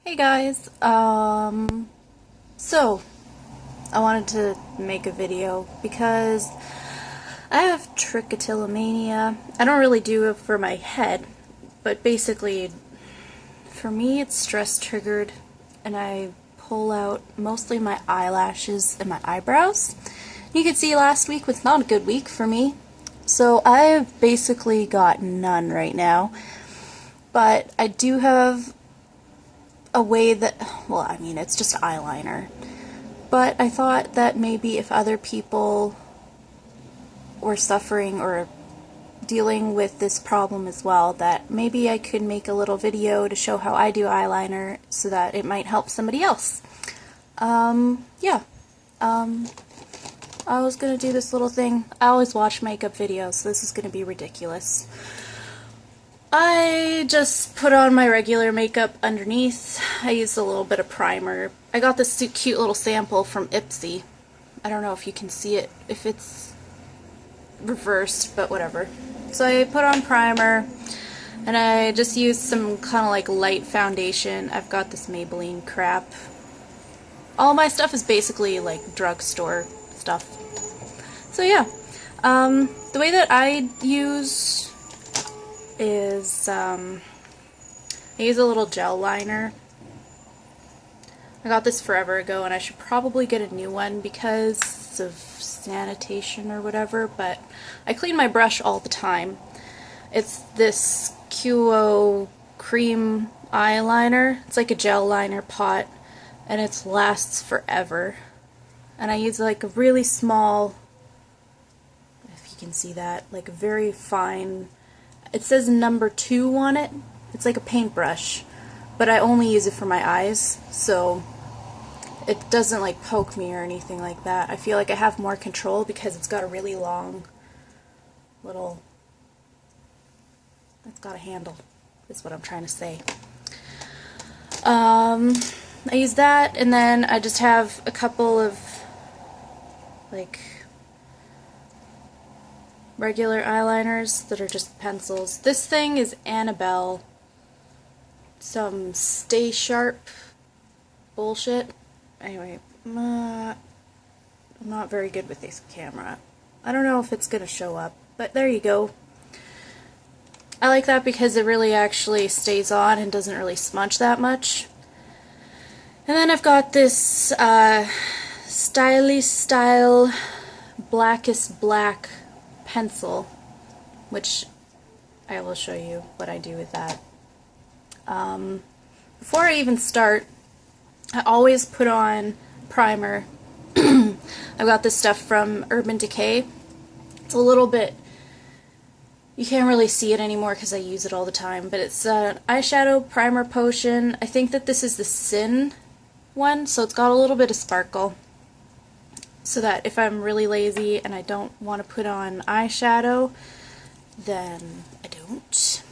Hey guys, so I wanted to make a video because I have trichotillomania. I don't really do it for my head, but basically for me it's stress triggered and I pull out mostly my eyelashes and my eyebrows. You could see last week was not a good week for me, so I've basically got none right now, but I do have a way that, well, I mean, it's just eyeliner. But I thought that maybe if other people were suffering or dealing with this problem as well, that maybe I could make a little video to show how I do eyeliner so that it might help somebody else. Yeah. I was gonna do this little thing. I always watch makeup videos, so this is gonna be ridiculous. I just put on my regular makeup underneath. I used a little bit of primer. I got this cute little sample from Ipsy. I don't know if you can see it, if it's reversed, but whatever. So I put on primer, and I just used some kind of like light foundation. I've got this Maybelline crap. All my stuff is basically like drugstore stuff. So yeah, the way that I use is I use a little gel liner. I got this forever ago and I should probably get a new one because of sanitation or whatever, but I clean my brush all the time. It's this QO cream eyeliner. It's like a gel liner pot and it lasts forever. And I use like a really small, if you can see that, like a very fine, it says number 2 on it. It's like a paintbrush, but I only use it for my eyes, so it doesn't like poke me or anything like that. I feel like I have more control because it's got a really long little, it's got a handle, is what I'm trying to say. I use that, and then I just have a couple of like regular eyeliners that are just pencils. This thing is Annabelle, some Stay Sharp bullshit. Anyway, I'm not very good with this camera. I don't know if it's gonna show up, but there you go. I like that because it really actually stays on and doesn't really smudge that much. And then I've got this Stylish Style Blackest Black pencil, which I will show you what I do with that. Before I even start, I always put on primer. I've got this stuff from Urban Decay. It's a little bit, you can't really see it anymore because I use it all the time, but it's an eyeshadow primer potion. I think that this is the Sin one, so it's got a little bit of sparkle, so that if I'm really lazy and I don't want to put on eyeshadow, then I don't.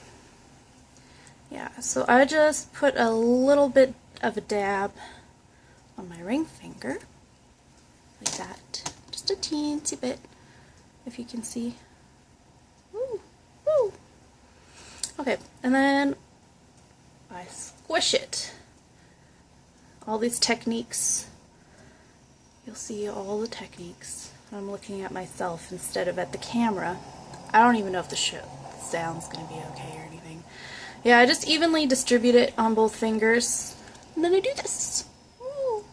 Yeah, so I just put a little bit of a dab on my ring finger, like that. Just a teensy bit, if you can see. Woo, woo. Okay, and then I squish it. All these techniques. You'll see all the techniques. I'm looking at myself instead of at the camera. I don't even know if the sound's going to be okay or anything. Yeah, I just evenly distribute it on both fingers, and then I do this. Ooh.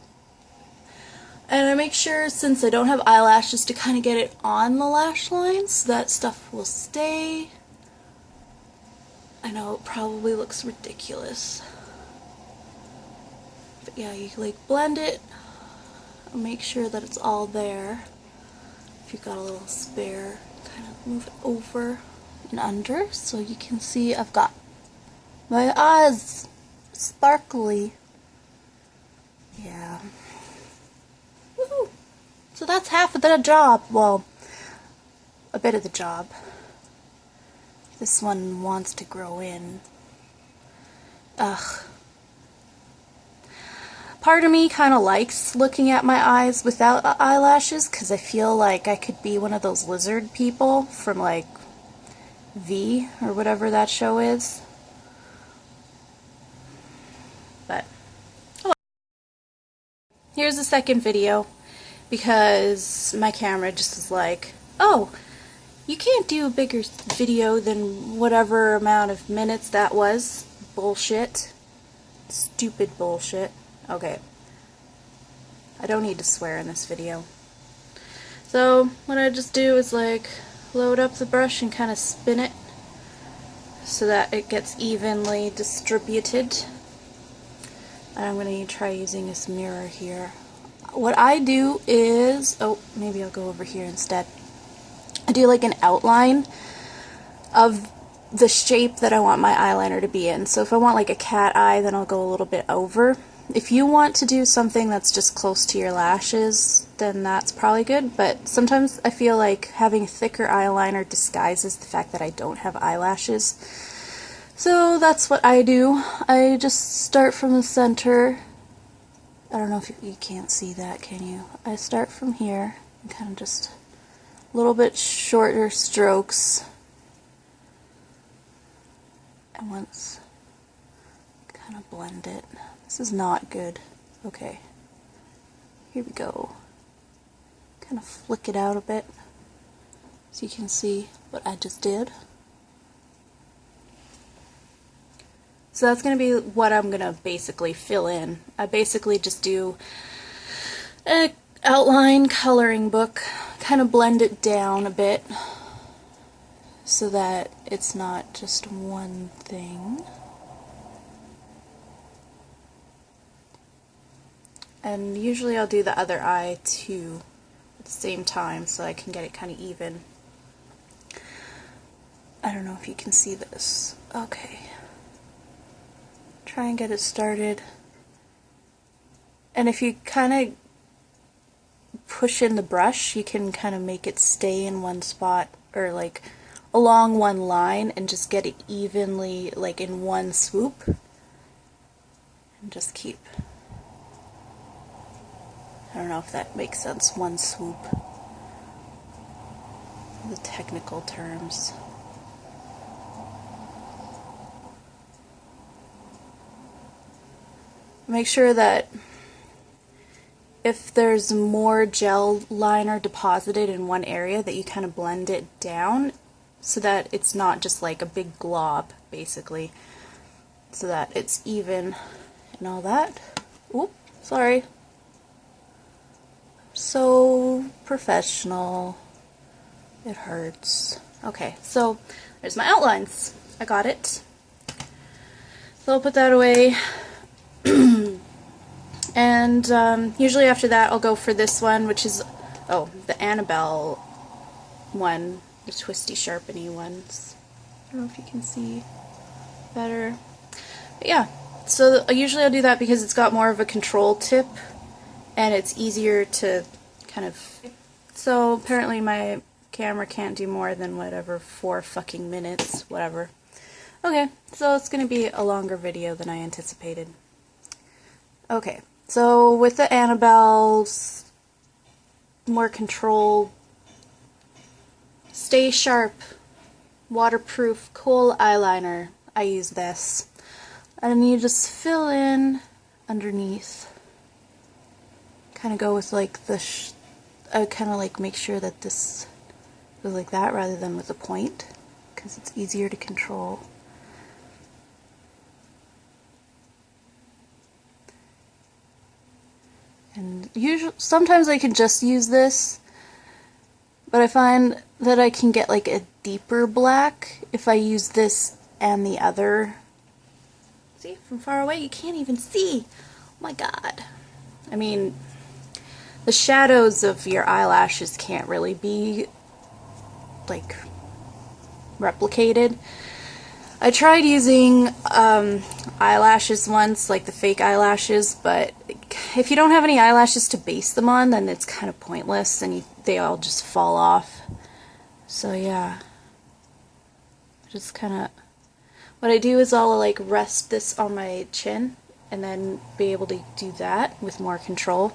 And I make sure, since I don't have eyelashes, to kind of get it on the lash line so that stuff will stay. I know it probably looks ridiculous, but yeah, you like blend it. Make sure that it's all there. If you've got a little spare, kind of move it over and under so you can see I've got my eyes sparkly. Yeah. Woohoo! So that's half of the job. Well, a bit of the job. This one wants to grow in. Ugh. Part of me kind of likes looking at my eyes without eyelashes because I feel like I could be one of those lizard people from like V or whatever that show is. But here's the second video, because my camera just was like, oh, you can't do a bigger video than whatever amount of minutes that was. Bullshit. Stupid bullshit. Okay. I don't need to swear in this video. So what I just do is like load up the brush and kind of spin it so that it gets evenly distributed. And I'm going to try using this mirror here. What I do is, oh, maybe I'll go over here instead. I do like an outline of the shape that I want my eyeliner to be in. So if I want like a cat eye, then I'll go a little bit over. If you want to do something that's just close to your lashes, then that's probably good, but sometimes I feel like having thicker eyeliner disguises the fact that I don't have eyelashes. So that's what I do. I just start from the center. I don't know if you can't see that, can you? I start from here and kind of just a little bit shorter strokes. And once kind of blend it. This is not good. Okay. Here we go. Kind of flick it out a bit so you can see what I just did. So that's going to be what I'm going to basically fill in. I basically just do an outline coloring book, kind of blend it down a bit so that it's not just one thing. And usually I'll do the other eye too at the same time so I can get it kind of even. I don't know if you can see this. Okay. Try and get it started. And if you kind of push in the brush, you can kind of make it stay in one spot or like along one line and just get it evenly like in one swoop. And just keep, I don't know if that makes sense, one swoop. The technical terms. Make sure that if there's more gel liner deposited in one area that you kind of blend it down so that it's not just like a big glob, basically, so that it's even and all that. Oop, sorry. So professional. It hurts. Okay, so there's my outlines. I got it. So I'll put that away. And usually after that I'll go for this one, which is, oh, the Annabelle one, the twisty sharpeny ones. I don't know if you can see better. But yeah, so usually I'll do that because it's got more of a control tip and it's easier to kind of... So apparently my camera can't do more than whatever, 4 fucking minutes, whatever. Okay, so it's going to be a longer video than I anticipated. Okay, so with the Annabelle's more control, stay sharp, waterproof, kohl eyeliner, I use this. And you just fill in underneath. Kind of go with like the, I kind of like make sure that this goes like that rather than with a point, because it's easier to control. And usually, sometimes I can just use this, but I find that I can get like a deeper black if I use this and the other. See, from far away you can't even see. Oh my god. I mean, the shadows of your eyelashes can't really be like replicated. I tried using eyelashes once, like the fake eyelashes, but if you don't have any eyelashes to base them on, then it's kind of pointless and they all just fall off. So yeah, just kind of, what I do is I'll like rest this on my chin and then be able to do that with more control.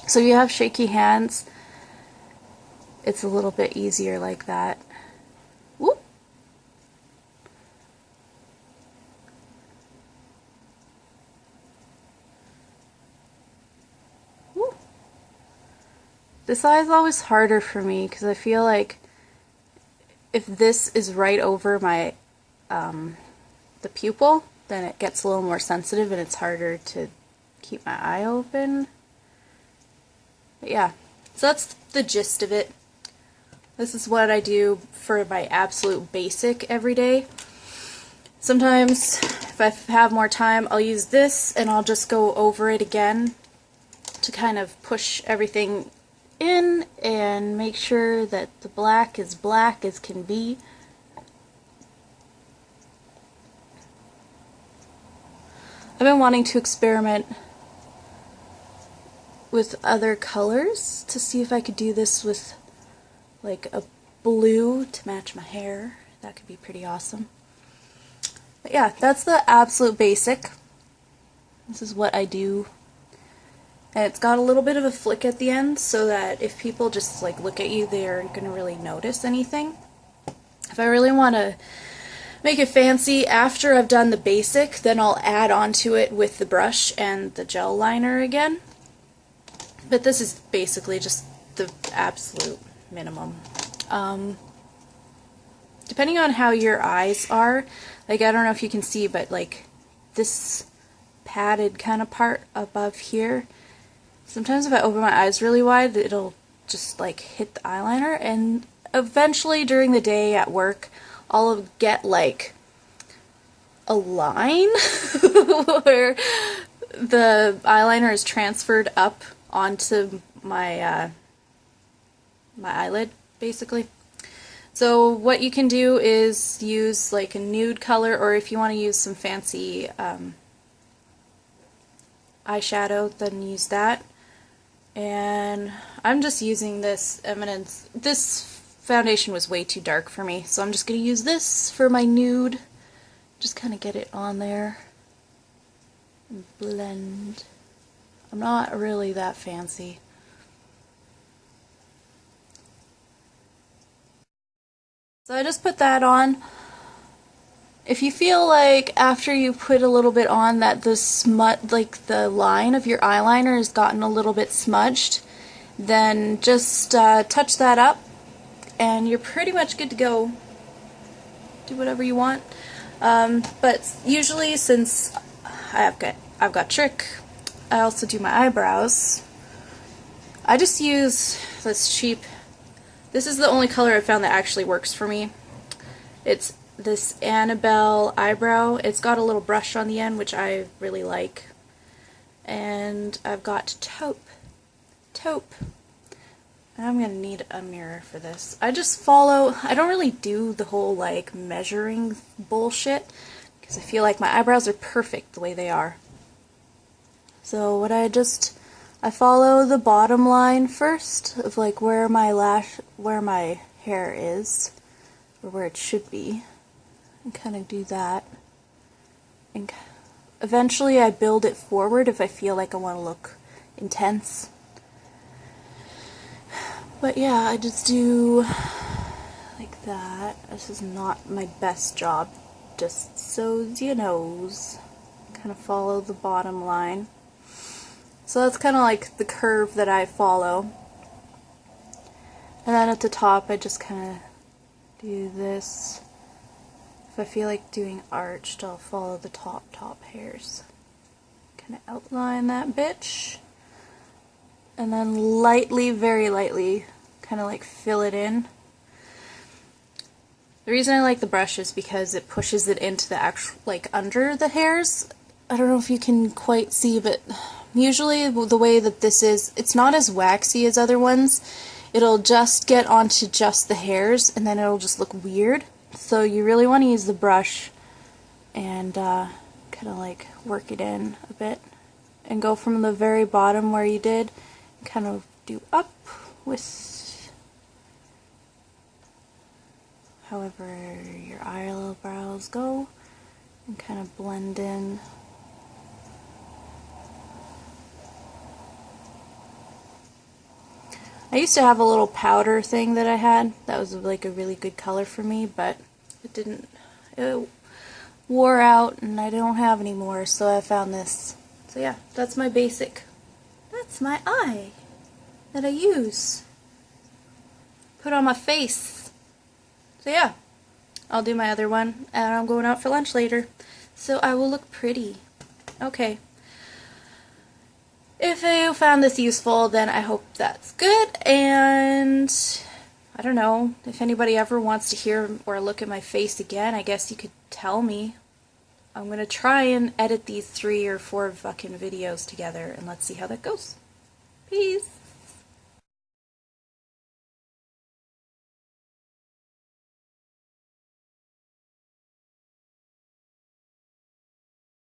So if you have shaky hands, it's a little bit easier like that. Whoop. This eye is always harder for me because I feel like if this is right over my the pupil, then it gets a little more sensitive and it's harder to keep my eye open. But yeah, so that's the gist of it. This is what I do for my absolute basic every day. Sometimes, if I have more time, I'll use this and I'll just go over it again to kind of push everything in and make sure that the black is black as can be. I've been wanting to experiment with other colors to see if I could do this with like a blue to match my hair. That could be pretty awesome. But yeah, that's the absolute basic. This is what I do. And it's got a little bit of a flick at the end so that if people just like look at you, they aren't going to really notice anything. If I really want to make it fancy after I've done the basic, then I'll add onto it with the brush and the gel liner again. But this is basically just the absolute minimum. Depending on how your eyes are, like I don't know if you can see, but like this padded kind of part above here, sometimes if I open my eyes really wide, it'll just like hit the eyeliner, and eventually during the day at work, I'll get like a line where the eyeliner is transferred up onto my my eyelid, basically. So what you can do is use like a nude color, or if you want to use some fancy eyeshadow, then use that. And I'm just using this Eminence. This foundation was way too dark for me, so I'm just going to use this for my nude. Just kind of get it on there and blend. I'm not really that fancy. So I just put that on. If you feel like after you put a little bit on that the smut, like the line of your eyeliner has gotten a little bit smudged, then just touch that up and you're pretty much good to go. Do whatever you want. But usually, since I've got Trick, I also do my eyebrows. I just use this cheap. This is the only color I found that actually works for me. It's this Annabelle eyebrow. It's got a little brush on the end, which I really like. And I've got taupe. And I'm going to need a mirror for this. I just follow, I don't really do the whole like measuring bullshit, because I feel like my eyebrows are perfect the way they are. So what I follow the bottom line first of like where my hair is, or where it should be, and kind of do that. And eventually I build it forward if I feel like I want to look intense. But yeah, I just do like that. This is not my best job, just so you knows. Kind of follow the bottom line. So that's kind of like the curve that I follow. And then at the top I just kind of do this. If I feel like doing arched, I'll follow the top hairs. Kind of outline that bitch. And then lightly, very lightly, kind of like fill it in. The reason I like the brush is because it pushes it into the actual, like under the hairs. I don't know if you can quite see, but usually the way that this is, it's not as waxy as other ones. It'll just get onto just the hairs and then it'll just look weird. So you really want to use the brush and kind of like work it in a bit. And go from the very bottom where you did, kind of do up with however your eyebrows go, and kind of blend in. I used to have a little powder thing that I had that was like a really good color for me, but it wore out and I don't have any more, so I found this. So yeah, that's my basic. That's my eye. that I use. Put on my face. So yeah, I'll do my other one, and I'm going out for lunch later, so I will look pretty. Okay. If you found this useful, then I hope that's good, and I don't know, if anybody ever wants to hear or look at my face again, I guess you could tell me. I'm going to try and edit these 3 or 4 fucking videos together, and let's see how that goes. Peace!